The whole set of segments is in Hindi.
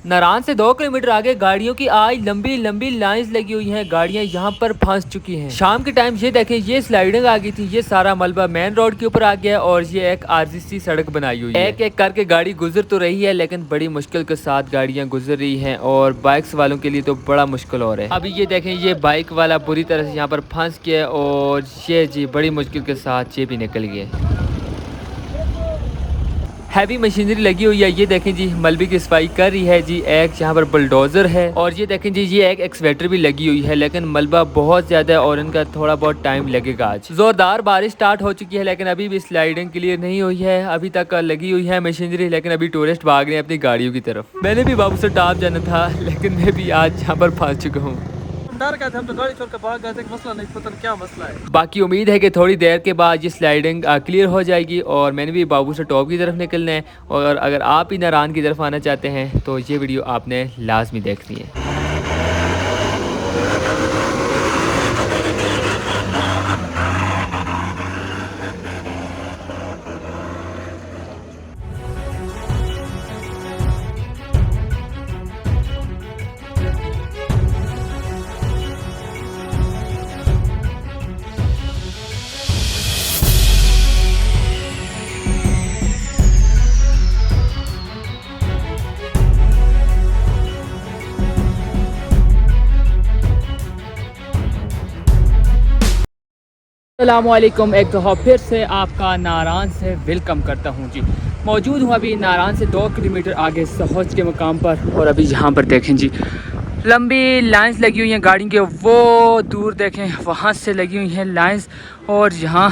नारायण से 2 किलोमीटर आगे गाड़ियों की आज लंबी लंबी लाइंस लगी हुई हैं। गाड़ियां यहां पर फंस चुकी हैं। शाम के टाइम ये देखें, ये स्लाइडिंग आ गई थी, ये सारा मलबा मेन रोड के ऊपर आ गया और ये एक आरसीसी सड़क बनाई हुई है। एक एक करके गाड़ी गुजर तो रही है, लेकिन बड़ी मुश्किल के साथ गाड़ियां गुजर रही हैं और बाइक्स वालों के लिए तो बड़ा मुश्किल हो रहा है। अभी ये देखें, ये बाइक वाला बुरी तरह से यहाँ पर फंस गया और ये जी बड़ी मुश्किल के साथ ये भी निकल गया। हैवी मशीनरी लगी हुई है। ये देखें जी, मलबे की सफाई कर रही है जी। एक यहाँ पर बुलडोजर है और ये देखें जी, ये एक एक्सवेटर भी लगी हुई है, लेकिन मलबा बहुत ज़्यादा है और इनका थोड़ा बहुत टाइम लगेगा। आज जोरदार बारिश स्टार्ट हो चुकी है, लेकिन अभी भी स्लाइडिंग क्लियर नहीं हुई है। अभी तक लगी हुई है मशीनरी, लेकिन अभी टूरिस्ट भाग रहे हैं अपनी गाड़ियों की तरफ। मैंने भी बाबू से टॉप जाना था, लेकिन मैं भी आज यहाँ पर फंस चुका हूँ। डर गए थे, हम तो गाड़ी छोड़ कर भाग गए थे। मसला नहीं पता क्या मसला है। बाकी उम्मीद है कि थोड़ी देर के बाद ये स्लाइडिंग क्लियर हो जाएगी और मैंने भी बाबू से टॉप की तरफ निकलना है। और अगर आप भी नारायण की तरफ आना चाहते हैं तो ये वीडियो आपने लाजमी देखनी है। अस्सलामुअलैकुम, एक दफ़ा फिर से आपका नारायण से वेलकम करता हूं जी। मौजूद हूं अभी नारायण से 2 किलोमीटर आगे सहज के मुकाम पर और अभी यहाँ पर देखें जी, लंबी लाइंस लगी हुई हैं गाड़ी के। वो दूर देखें, वहाँ से लगी हुई हैं लाइंस और यहाँ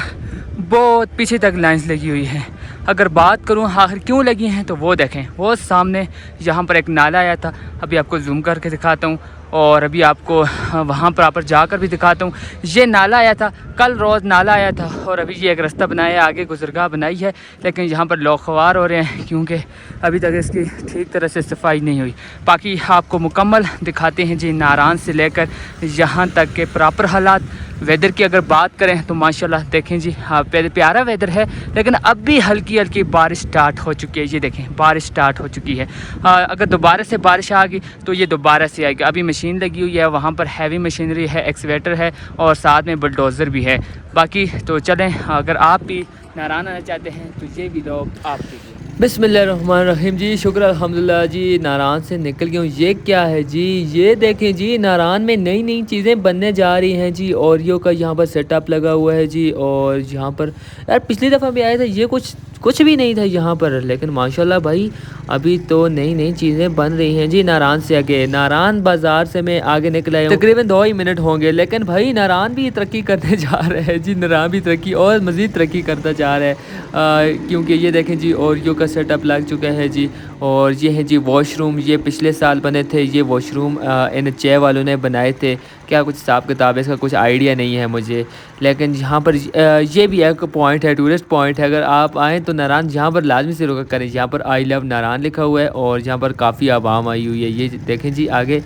बहुत पीछे तक लाइंस लगी हुई है। अगर बात करूँ आखिर क्यों लगी हैं तो वो देखें, वो सामने यहाँ पर एक नाला आया था। अभी आपको जूम करके दिखाता हूँ और अभी आपको वहाँ पर जाकर भी दिखाता हूँ। ये नाला आया था, कल रोज़ नाला आया था और अभी ये एक रास्ता बनाया है, आगे गुजरगाह बनाई है, लेकिन यहाँ पर लोग ख्वार हो रहे हैं क्योंकि अभी तक इसकी ठीक तरह से सफाई नहीं हुई। बाकी आपको मुकम्मल दिखाते हैं जी, नारायण से लेकर यहाँ तक के प्रॉपर हालात। वेदर की अगर बात करें तो माशाल्लाह देखें जी, हाँ प्यारा वेदर है, लेकिन अब भी हल्की हल्की बारिश स्टार्ट हो चुकी है। ये देखें, बारिश स्टार्ट हो चुकी है। अगर दोबारा से बारिश आ गई तो ये दोबारा से आएगी। अभी मशीन लगी हुई है, वहाँ पर हैवी मशीनरी है, एक्सवेटर है और साथ में बुलडोज़र भी है। बाकी तो चलें, अगर आप भी नारायण आना चाहते हैं तो ये भी लोग आपके लिए। बिस्मिल्लाहिर्रहमानिर्रहीम जी, शुक्र अल्हम्दुलिल्लाह जी, नारायण से निकल गया हूँ। ये क्या है जी, ये देखें जी, नारायण में नई नई चीज़ें बनने जा रही हैं जी। ओरियो का यहाँ पर सेटअप लगा हुआ है जी। और यहाँ पर यार पिछली दफ़ा भी आया था, ये कुछ भी नहीं था यहाँ पर, लेकिन माशाल्लाह भाई अभी तो नई नई चीज़ें बन रही हैं जी। नारायण से आगे, नारायण बाज़ार से मैं आगे निकला हूँ, तकरीबन 2 ही मिनट होंगे, लेकिन भाई नारायण भी तरक्की करने जा रहा है जी। नारायण भी तरक्की और मज़ीद तरक्की करता जा रहा है, क्योंकि ये देखें जी, ओरियो का सेटअप लग चुका है जी। और ये है जी वॉशरूम, ये पिछले साल बने थे। ये वॉशरूम इन चे वालों ने बनाए थे, क्या कुछ हिसाब किताब है इसका कुछ आइडिया नहीं है मुझे, लेकिन यहाँ पर ये भी एक पॉइंट है, टूरिस्ट पॉइंट है। अगर आप आएँ तो नारायण यहाँ पर लाजमी से रुका करें। यहाँ पर आई लव नारायण लिखा हुआ है और यहाँ पर काफ़ी आवाम आई हुई है। ये देखें जी, आगे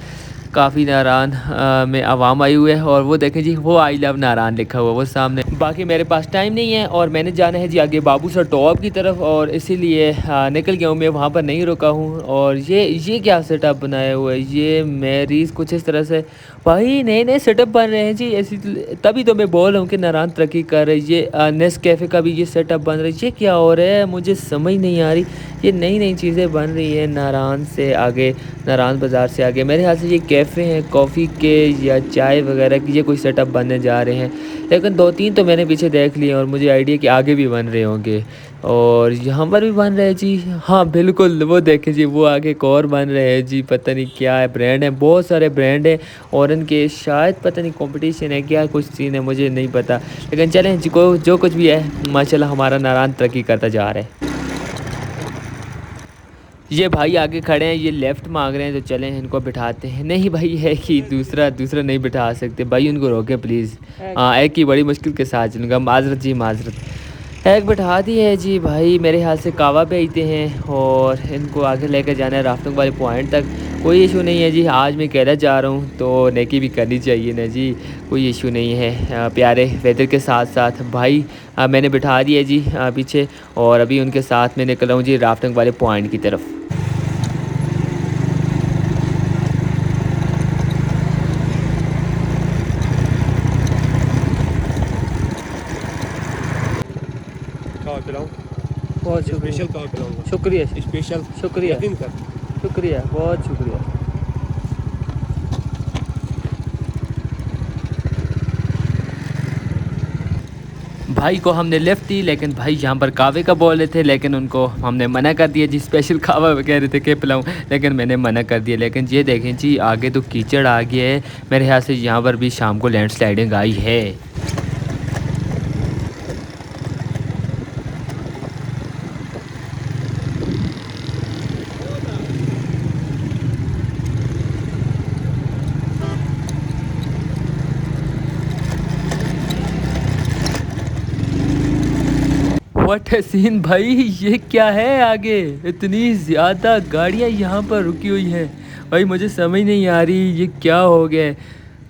काफ़ी नारायण में आवाम आई हुई है और वो देखें जी, वो आई लव नारायण लिखा हुआ है वो सामने। बाकी मेरे पास टाइम नहीं है और मैंने जाना है जी आगे बाबू सर टॉप की तरफ, और इसीलिए निकल गया हूँ मैं, वहाँ पर नहीं रुका हूँ। और ये क्या सेटअप बनाया हुआ है, ये मेरी कुछ इस तरह से भाई नए नए सेटअप बन रहे हैं जी। ऐसी तभी तो मैं बोल रहा हूँ कि नारायण तरक्की कर रही है। ये नेस कैफ़े का भी ये सेटअप बन रहा है। ये क्या हो रहा है मुझे समझ नहीं आ रही। ये नई नई चीज़ें बन रही हैं नारायण से आगे, नारायण बाज़ार से आगे। मेरे ख्याल से ये कैफ़े हैं कॉफ़ी के या चाय वगैरह की, ये कोई सेटअप बनने जा रहे हैं, लेकिन 2-3 तो मैंने पीछे देख लिए और मुझे आइडिया कि आगे भी बन रहे होंगे। और यहाँ पर भी बन रहे हैं जी, हाँ बिल्कुल, वो देखें जी, वो आगे एक और बन रहे हैं जी। पता नहीं क्या है, ब्रांड है, बहुत सारे ब्रांड हैं और इनके शायद पता नहीं कंपटीशन है क्या कुछ सीन है, मुझे नहीं पता, लेकिन चलें जी, जो कुछ भी है माशाल्लाह हमारा नारायण तरक्की करता जा रहा है। ये भाई आगे खड़े हैं, ये लेफ़्ट मांग रहे हैं, तो चलें इनको बिठाते हैं। नहीं भाई, है कि दूसरा नहीं बिठा सकते भाई, उनको रोकें प्लीज़। हाँ, एक ही बड़ी मुश्किल के साथ चलूँगा, माजरत जी माजरत। एक बिठा दी है जी भाई, मेरे ख्याल से कावा भेजते हैं और इनको आगे लेकर जाना है राफ्टिंग वाले पॉइंट तक। कोई इशू नहीं है जी, आज मैं अकेला जा रहा हूँ तो नेकी भी करनी चाहिए ना जी, कोई इशू नहीं है। प्यारे वेदर के साथ साथ भाई मैंने बिठा दिया जी पीछे, और अभी उनके साथ में निकला हूँ जी राफ्टिंग वाले पॉइंट की तरफ। बहुत शुक्रिया। स्पेशल कहाँ खिलाऊंगा, शुक्रिया स्पेशल। शुक्रिया यकीन कर। शुक्रिया, बहुत शुक्रिया। भाई को हमने लिफ्ट दी, लेकिन भाई यहाँ पर कावे का बोल रहे थे, लेकिन उनको हमने मना कर दिया जी। स्पेशल कावा कह रहे थे कि पिलाऊं, लेकिन मैंने मना कर दिया। लेकिन ये देखें जी, आगे तो कीचड़ आ गया है। मेरे ख्याल से यहाँ पर भी शाम को लैंडस्लाइडिंग आई है। व्हाट सीन भाई, ये क्या है आगे? इतनी ज़्यादा गाड़ियाँ यहाँ पर रुकी हुई हैं भाई, मुझे समझ नहीं आ रही ये क्या हो गया है।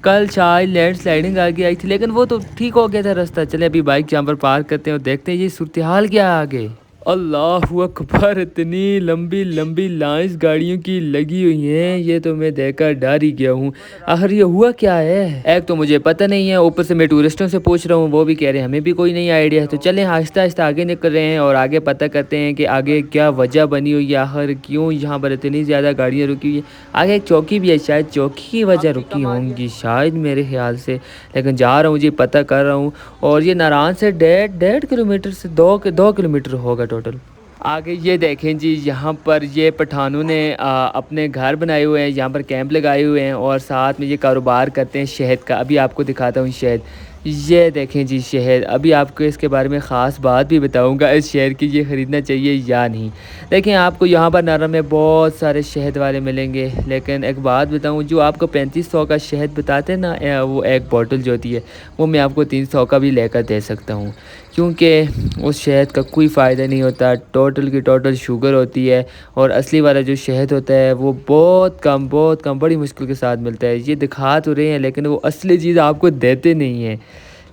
कल शायद लैंडस्लाइडिंग आगे आई थी, लेकिन वो तो ठीक हो गया था रास्ता। चले अभी बाइक यहाँ पर पार्क करते हैं और देखते हैं ये सूरत हाल क्या है आगे। अल्लाहु अकबर, इतनी लंबी लंबी लाइंस गाड़ियों की लगी हुई हैं, ये तो मैं देखकर डर ही गया हूँ। आखिर ये हुआ क्या है? एक तो मुझे पता नहीं है, ऊपर से मैं टूरिस्टों से पूछ रहा हूँ, वो भी कह रहे हैं हमें भी कोई नहीं आइडिया है। तो चलें आहिस्ता आहिस्ता आगे निकल रहे हैं और आगे पता करते हैं कि आगे क्या वजह बनी हुई है, आखिर क्यों यहाँ पर इतनी ज़्यादा गाड़ियाँ रुकी हुई है। आगे एक चौकी भी है, शायद चौकी की वजह रुकी होंगी शायद मेरे ख्याल से, लेकिन जा रहा हूँ जी, पता कर रहा हूँ। और ये नारायण से 1.5 किलोमीटर से 2 किलोमीटर होगा टोटल। आगे ये देखें जी, यहाँ पर ये पठानों ने अपने घर बनाए हुए हैं, यहाँ पर कैंप लगाए हुए हैं और साथ में ये कारोबार करते हैं शहद का। अभी आपको दिखाता हूँ शहद। ये देखें जी शहद, अभी आपको इसके बारे में ख़ास बात भी बताऊंगा इस शहर की, ये ख़रीदना चाहिए या नहीं। देखें आपको यहाँ पर नारा में बहुत सारे शहद वाले मिलेंगे, लेकिन एक बात बताऊँ, जो आपको 3500 का शहद बताते हैं ना, वो एक बोतल जो होती है वो मैं आपको 300 का भी लेकर दे सकता हूँ, क्योंकि उस शहद का कोई फ़ायदा नहीं होता। टोटल की टोटल शुगर होती है और असली वाला जो शहद होता है वो बहुत कम बड़ी मुश्किल के साथ मिलता है। ये दिखा तो रहे हैं लेकिन वो असली चीज़ आपको देते नहीं हैं।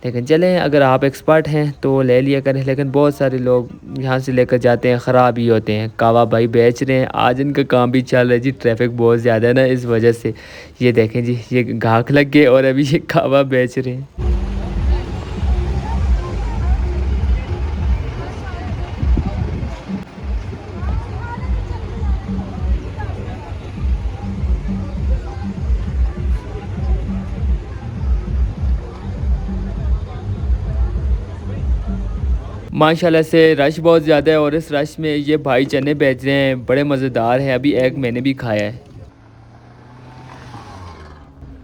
लेकिन चलें, अगर आप एक्सपर्ट हैं तो ले लिया करें, लेकिन बहुत सारे लोग यहाँ से लेकर जाते हैं, ख़राब ही होते हैं। कावा भाई बेच रहे हैं, आज इनका काम भी चल रहा है जी, ट्रैफिक बहुत ज़्यादा है ना, इस वजह से। ये देखें जी, ये घाक लग गए और अभी ये कावा बेच रहे हैं। माशाल्लाह से रश बहुत ज़्यादा है और इस रश में ये भाई चने बेच रहे हैं, बड़े मज़ेदार हैं। अभी एक मैंने भी खाया है।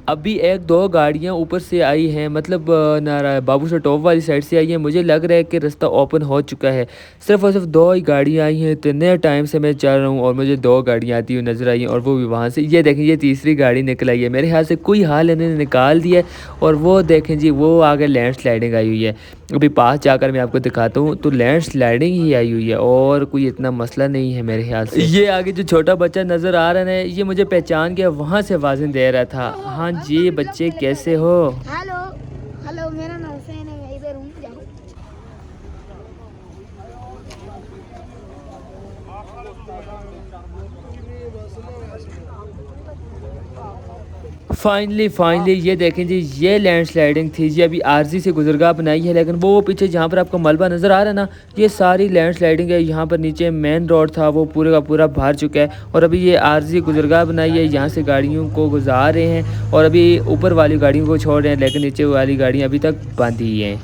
अभी 1-2 गाड़ियाँ ऊपर से आई हैं, मतलब नारा बाबू से टॉप वाली साइड से आई हैं। मुझे लग रहा है कि रास्ता ओपन हो चुका है। सिर्फ़ और सिर्फ 2 ही गाड़ियाँ आई हैं, इतने टाइम से मैं चल रहा हूँ और मुझे 2 गाड़ियाँ आती हुई नज़र आई हैं और वो भी वहाँ से। ये देखें, ये तीसरी गाड़ी निकल आई है। मेरे ख्याल से कोई हाल इन्होंने निकाल दिया है और वो देखें जी, वो आगे लैंडस्लाइडिंग आई हुई है। अभी पास जाकर मैं आपको दिखाता हूँ, तो लैंडस्लाइडिंग ही आई हुई है और कोई इतना मसला नहीं है मेरे ख्याल से। ये आगे जो छोटा बच्चा नज़र आ रहा है, ये मुझे पहचान गया, वहाँ से आवाज़ें दे रहा था। हाँ जी बच्चे, कैसे हो? हेलो हेलो, मेरा नाम हुसैन है, मैं इधर हूँ। फाइनली ये देखें जी, ये लैंडस्लाइडिंग थी जी। अभी आरजी से गुजरगाह बनाई है, लेकिन वो पीछे जहाँ पर आपको मलबा नज़र आ रहा है ना, ये सारी लैंडस्लाइडिंग है। यहाँ पर नीचे मेन रोड था, वो पूरे का पूरा भर चुका है और अभी ये आरजी गुजरगाह बनाई है, यहाँ से गाड़ियों को गुजार रहे हैं और अभी ऊपर वाली गाड़ियों को छोड़ रहे हैं, लेकिन नीचे वाली गाड़ियाँ अभी तक बंद ही हैं।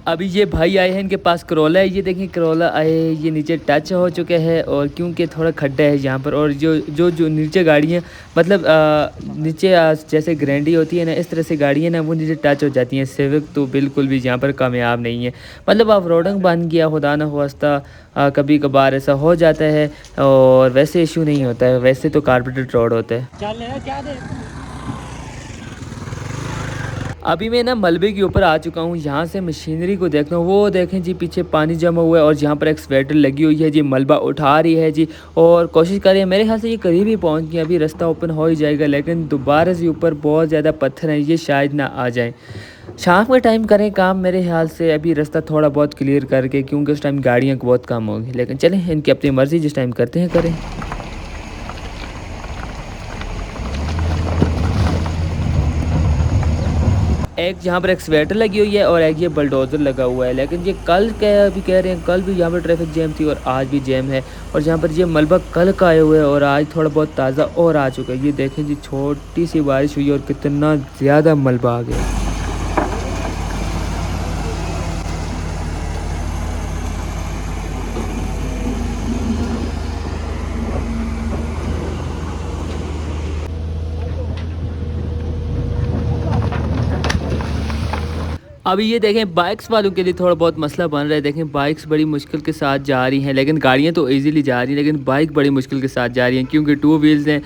अभी ये भाई आए हैं, इनके पास करोला है। ये देखें करोला आए, ये नीचे टच हो चुके हैं और क्योंकि थोड़ा खड्डा है यहाँ पर, और जो नीचे गाड़ियाँ मतलब नीचे जैसे ग्रैंडी होती है ना, इस तरह से गाड़ियाँ ना वो नीचे टच हो जाती हैं। सिविक तो बिल्कुल भी यहाँ पर कामयाब नहीं है, मतलब ऑफ रोडिंग बन गया, खुदा न खास्ता कभी कभार ऐसा हो जाता है और वैसे इशू नहीं होता है, वैसे तो कारपेटेड रोड होता है। अभी मैं ना मलबे के ऊपर आ चुका हूँ। यहाँ से मशीनरी को देख रहा हूँ, वो देखें जी पीछे पानी जमा हुआ है और यहाँ पर एक स्वेटर लगी हुई है जी, मलबा उठा रही है जी। और कोशिश करें, मेरे ख्याल से ये करीब ही पहुँच गया, अभी रास्ता ओपन हो ही जाएगा, लेकिन दोबारा से ऊपर बहुत ज़्यादा पत्थर हैं, ये शायद ना आ जाए। शाम के टाइम करें काम मेरे ख्याल से, अभी रास्ता थोड़ा बहुत क्लियर करके, क्योंकि उस टाइम गाड़ियाँ बहुत कम होंगी। लेकिन चलें, इनकी अपनी मर्ज़ी, जिस टाइम करते हैं करें। एक यहाँ पर एक स्वेटर लगी हुई है और एक ये बलडोज़र लगा हुआ है। लेकिन ये कल क्या अभी कह रहे हैं, कल भी यहाँ पर ट्रैफिक जैम थी और आज भी जैम है। और यहाँ पर ये मलबा कल का आए हुए है और आज थोड़ा बहुत ताज़ा और आ चुका है। ये देखें जी, छोटी सी बारिश हुई और कितना ज़्यादा मलबा आ गया। अभी ये देखें, बाइक्स वालों के लिए थोड़ा बहुत मसला बन रहा है। देखें, बाइक्स बड़ी मुश्किल के साथ जा रही हैं, लेकिन गाड़ियां तो इजीली जा रही हैं, लेकिन बाइक बड़ी मुश्किल के साथ जा रही हैं, क्योंकि टू व्हील्स हैं,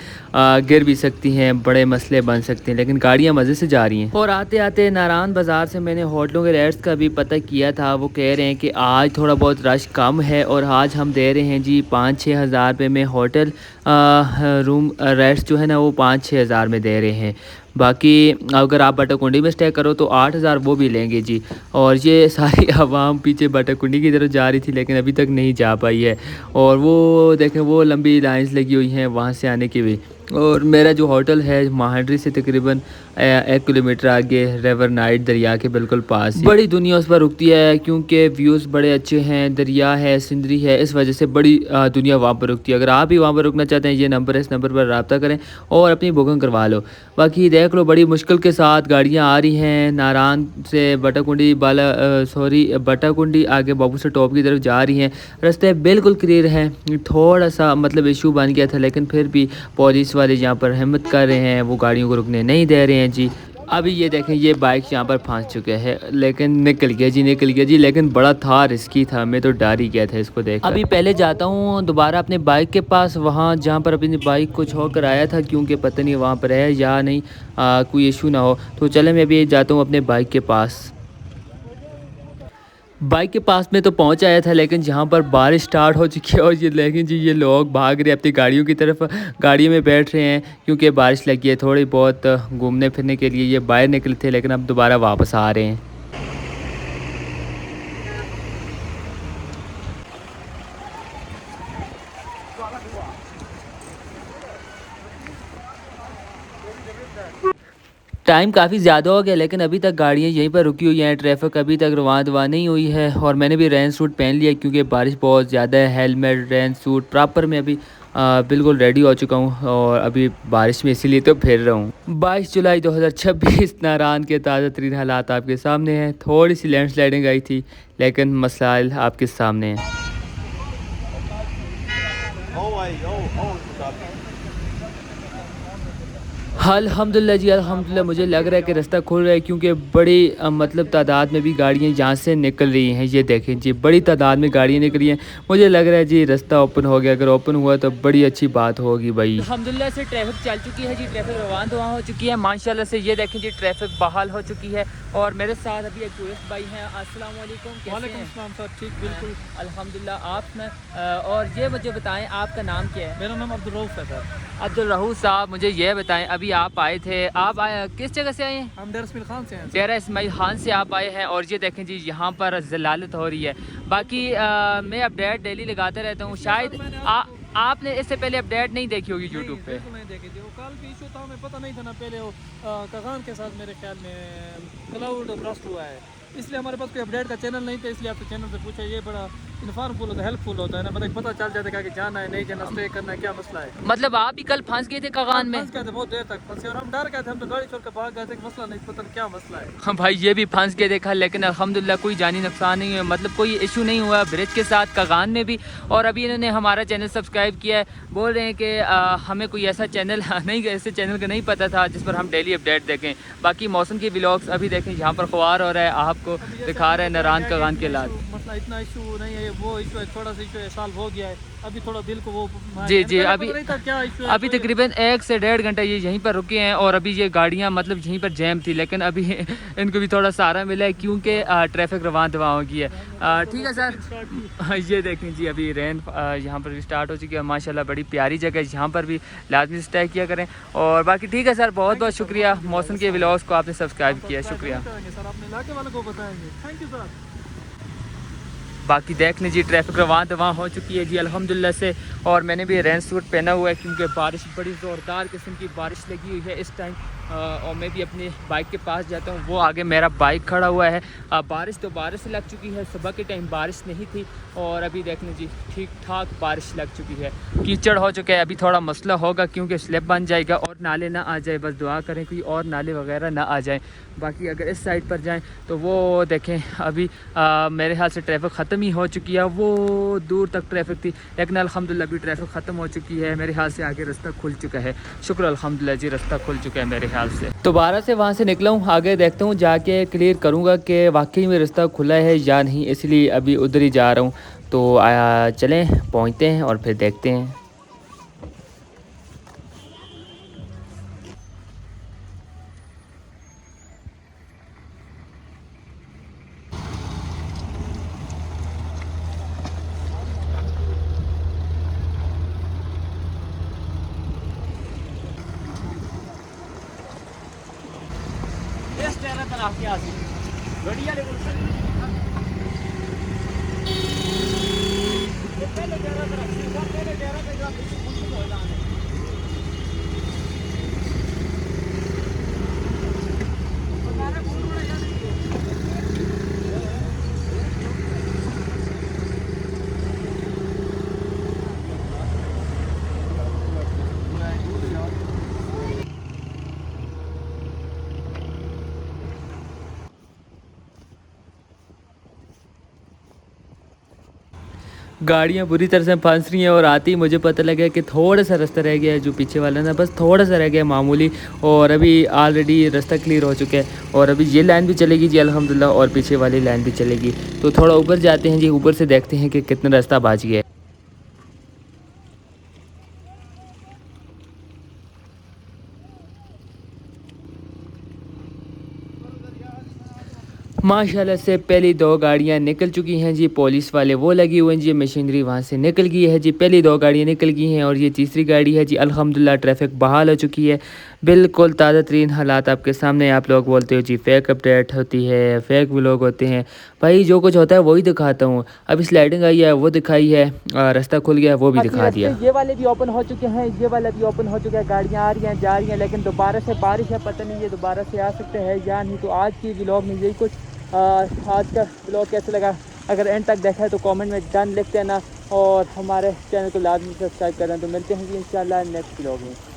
गिर भी सकती हैं, बड़े मसले बन सकते हैं, लेकिन गाड़ियां मज़े से जा रही हैं। और आते आते नारायण बाज़ार से मैंने होटलों के रेट्स का भी पता किया था। वो कह रहे हैं कि आज थोड़ा बहुत रश कम है और आज हम दे रहे हैं जी 5-6 हज़ार रुपये में होटल रूम रेट्स जो है ना, वो 5-6 हज़ार में दे रहे हैं। बाकी अगर आप बटाकुंडी में स्टे करो तो 8 हज़ार वो भी लेंगे जी। और ये सारी आवाम पीछे बटाकुंडी की तरफ जा रही थी, लेकिन अभी तक नहीं जा पाई है। और वो देखें, वो लंबी लाइंस लगी हुई हैं वहाँ से आने की भी। और मेरा जो होटल है महांडरी से तकरीबन 1 किलोमीटर आगे, रिवर नाइट दरिया के बिल्कुल पास। बड़ी दुनिया उस पर रुकती है, क्योंकि व्यूज़ बड़े अच्छे हैं, दरिया है, सिंदरी है, इस वजह से बड़ी दुनिया वहाँ पर रुकती है। अगर आप भी वहाँ पर रुकना चाहते हैं, ये नंबर है, इस नंबर पर रब्ता करें और अपनी बुकिंग करवा लो। बाकी देख लो, बड़ी मुश्किल के साथ गाड़ियाँ आ रही हैं। नारायण से बटाकुंडी बटाकुंडी आगे बाबू से टॉप की तरफ जा रही हैं। रास्ते बिल्कुल क्लियर हैं, थोड़ा सा मतलब इशू बन गया था, लेकिन फिर भी पुलिस वाले यहाँ पर हिम्मत कर रहे हैं, वो गाड़ियों को रुकने नहीं दे रहे हैं जी। अभी ये देखें, ये बाइक यहाँ पर फंस चुके हैं, लेकिन निकल गया जी, लेकिन बड़ा था, रिस्की था, मैं तो डर ही गया था इसको देख। अभी पहले जाता हूँ दोबारा अपने बाइक के पास, वहाँ जहाँ पर अपनी बाइक को छोड़कर आया था, क्योंकि पता नहीं वहाँ पर है या नहीं, कोई इशू ना हो। तो चले, मैं अभी जाता हूँ अपने बाइक के पास। बाइक के पास में तो पहुंच आया था, लेकिन जहां पर बारिश स्टार्ट हो चुकी है और ये लेकिन जी, ये लोग भाग रहे अपनी गाड़ियों की तरफ, गाड़ी में बैठ रहे हैं, क्योंकि बारिश लगी है। थोड़ी बहुत घूमने फिरने के लिए ये बाहर निकले थे, लेकिन अब दोबारा वापस आ रहे हैं। टाइम काफ़ी ज़्यादा हो गया, लेकिन अभी तक गाड़ियाँ यहीं पर रुकी हुई हैं, ट्रैफिक अभी तक रवां दवा नहीं हुई है। और मैंने भी रेन सूट पहन लिया, क्योंकि बारिश बहुत ज़्यादा है। हेलमेट, रेन सूट प्रॉपर में अभी बिल्कुल रेडी हो चुका हूँ, और अभी बारिश में इसीलिए तो फिर रहा हूँ। 22 जुलाई 2026 नारायण के ताज़ा तरीन हालात आपके सामने हैं। थोड़ी सी लैंडस्लाइडिंग आई थी, लेकिन मसाइल आपके सामने हैं। अल्हम्दुलिल्लाह जी, अल्हम्दुलिल्लाह, मुझे लग रहा है कि रास्ता खुल रहा है, क्योंकि बड़ी मतलब तादाद में भी गाड़ियाँ यहाँ से निकल रही हैं। ये देखें जी, बड़ी तादाद में गाड़ियाँ निकल रही हैं। मुझे लग रहा है जी रास्ता ओपन हो गया। अगर ओपन हुआ तो बड़ी अच्छी बात होगी भाई। अल्हम्दुलिल्लाह से ट्रैफिक चल चुकी है जी, ट्रैफिक रवान दवा हो चुकी है माशाल्लाह से। ये देखें जी, ट्रैफिक बहाल हो चुकी है। और मेरे साथ अभी एक टूरिस्ट भाई हैं। अस्सलाम वालेकुम। वालेकुम सलाम सर, ठीक बिल्कुल अल्हम्दुलिल्लाह। आप और ये मुझे बताएं, आपका नाम क्या है? मेरा नाम अब्दुल रऊफ है सर। अब्दुल रहूफ साहब, मुझे ये बताएं, अभी आप आए थे, आप किस जगह से आए हैं? हम डेरा इस्माइल खान से हैं। डेरा इस्माइल खान से आप आए हैं। और ये देखें जी, यहाँ पर जलालत हो रही है। बाकी मैं अपडेट डेली लगाता रहता हूँ। शायद आपने इससे पहले अपडेट नहीं देखी होगी यूट्यूब पे। बिल्कुल नहीं देखी थी। वो कल भी इशू था, हमें पता नहीं था ना पहले। वो कगान के साथ मेरे ख्याल में क्लाउड ब्रस्ट हुआ है, इसलिए हमारे पास कोई अपडेट का चैनल नहीं था। इसलिए आपके चैनल से पूछा, ये बड़ा इन्फॉर्मफुल होता है, हेल्पफुल होता है ना, मतलब पता चल जाता है कि जाना है नहीं जाना, स्टे करना है, क्या मसला है। मतलब आप भी कल फंस गए थे कगान में? फंस गए थे, बहुत देर तक फंसे और हम डर गए थे। हम तो गाड़ी छोड़ कर भाग गए थे, मसला नहीं पता क्या मसला है। हाँ भाई, ये भी फंस के देखा, लेकिन अल्हम्दुलिल्लाह कोई जानी नुकसान नहीं हुआ, मतलब कोई इशू नहीं हुआ ब्रिज के साथ कगान में भी। और अभी इन्होंने हमारा चैनल सब्सक्राइब किया है। बोल रहे हैं कि हमें कोई ऐसा चैनल नहीं, ऐसे चैनल का नहीं पता था जिस पर हम डेली अपडेट देखें। बाकी मौसम के व्लॉग्स अभी देखें, यहाँ पर ख्वार हो रहा है, आपको दिखा रहा है नारायण कगान के हालात। मसला इतना इशू नहीं है, वो इशू है, थोड़ा सा इशू है, सॉल्व हो गया है। अभी थोड़ा दिल को वो जी जी, पहले अभी पता नहीं था क्या इशू है। अभी तकरीबन 1 से 1.5 घंटा ये यहीं पर रुके हैं और अभी ये गाड़ियाँ मतलब यहीं पर जैम थी, लेकिन अभी इनको भी थोड़ा सहारा मिला है क्योंकि ट्रैफिक रवान दवा हो गई है। ठीक है सर, ये देखें जी अभी रेन यहाँ पर भी स्टार्ट हो चुकी है माशाल्लाह, बड़ी प्यारी जगह है, यहाँ पर भी लाजमी स्टे किया करें। और बाकी ठीक है सर, बहुत बहुत शुक्रिया, मौसम के व्लॉग्स को आपने सब्सक्राइब किया, शुक्रिया। सर अपने इलाके वालों को बताएंगे, थैंक यू सर। बाकी देख लीजिए ट्रैफिक रवान दवा हो चुकी है जी अल्हम्दुलिल्लाह से। और मैंने भी रेन सूट पहना हुआ है क्योंकि बारिश बड़ी ज़ोरदार किस्म की बारिश लगी हुई है इस टाइम। और मैं भी अपनी बाइक के पास जाता हूँ, वो आगे मेरा बाइक खड़ा हुआ है। बारिश तो बारिश लग चुकी है, सुबह के टाइम बारिश नहीं थी और अभी देख लीजिए ठीक ठाक बारिश लग चुकी है, कीचड़ हो चुका है। अभी थोड़ा मसला होगा क्योंकि स्लिप बन जाएगा और नाले ना आ जाए, बस दुआ करें कोई और नाले वगैरह ना आ जाए। बाकी अगर इस साइड पर जाएं तो वो देखें अभी मेरे ख्याल से ट्रैफिक ख़त्म ही हो चुकी है, वो दूर तक ट्रैफिक थी, लेकिन अल्हम्दुलिल्लाह अभी ट्रैफिक ख़त्म हो चुकी है। मेरे ख्याल से आगे रास्ता खुल चुका है, शुक्र अल्हम्दुलिल्लाह जी, रास्ता खुल चुका है मेरे ख्याल से। दोबारा से वहाँ से निकला हूँ, आगे देखता हूँ, जाके क्लियर करूँगा कि वाकई में रास्ता खुला है या नहीं, इसलिए अभी उधर ही जा रहा हूँ। तो चलें पहुँचते हैं और फिर देखते हैं। गाड़ियाँ बुरी तरह से फंस रही हैं और आती ही मुझे पता लगा कि थोड़ा सा रास्ता रह गया है, जो पीछे वाला ना बस थोड़ा सा रह गया मामूली, और अभी ऑलरेडी रास्ता क्लियर हो चुका है। और अभी ये लाइन भी चलेगी जी अल्हम्दुलिल्लाह और पीछे वाली लाइन भी चलेगी। तो थोड़ा ऊपर जाते हैं जी, ऊपर से देखते हैं कि कितना रास्ता बच गया है। माशाल्लाह से पहली 2 गाड़ियाँ निकल चुकी हैं जी, पुलिस वाले वो लगी हुए हैं जी, मशीनरी वहाँ से निकल गई है जी, पहली 2 गाड़ियाँ निकल गई हैं और ये तीसरी गाड़ी है जी। अल्हम्दुलिल्लाह ट्रैफिक बहाल हो चुकी है, बिल्कुल ताज़ा तरीन हालात आपके सामने। आप लोग बोलते हो जी फेक अपडेट होती है, फेक व्लॉग होते हैं, भाई जो कुछ होता है वही दिखाता हूँ। अभी स्लाइडिंग आई है वो दिखाई है, रास्ता खुल गया वो भी दिखा दिया। ये वाले भी ओपन हो चुके हैं, ये वाला भी ओपन हो चुका है, गाड़ियाँ आ रही हैं जा रही हैं, लेकिन दोबारा से बारिश है, पता नहीं ये दोबारा से आ सकते हैं या नहीं। तो आज की व्लॉग में यही कुछ। आज का व्लॉग कैसे लगा, अगर एंड तक देखा है तो कमेंट में डन लिख देना और हमारे चैनल को लाजमी सब्सक्राइब करना। तो मिलते हैं जी इंशाल्लाह नेक्स्ट व्लॉग में।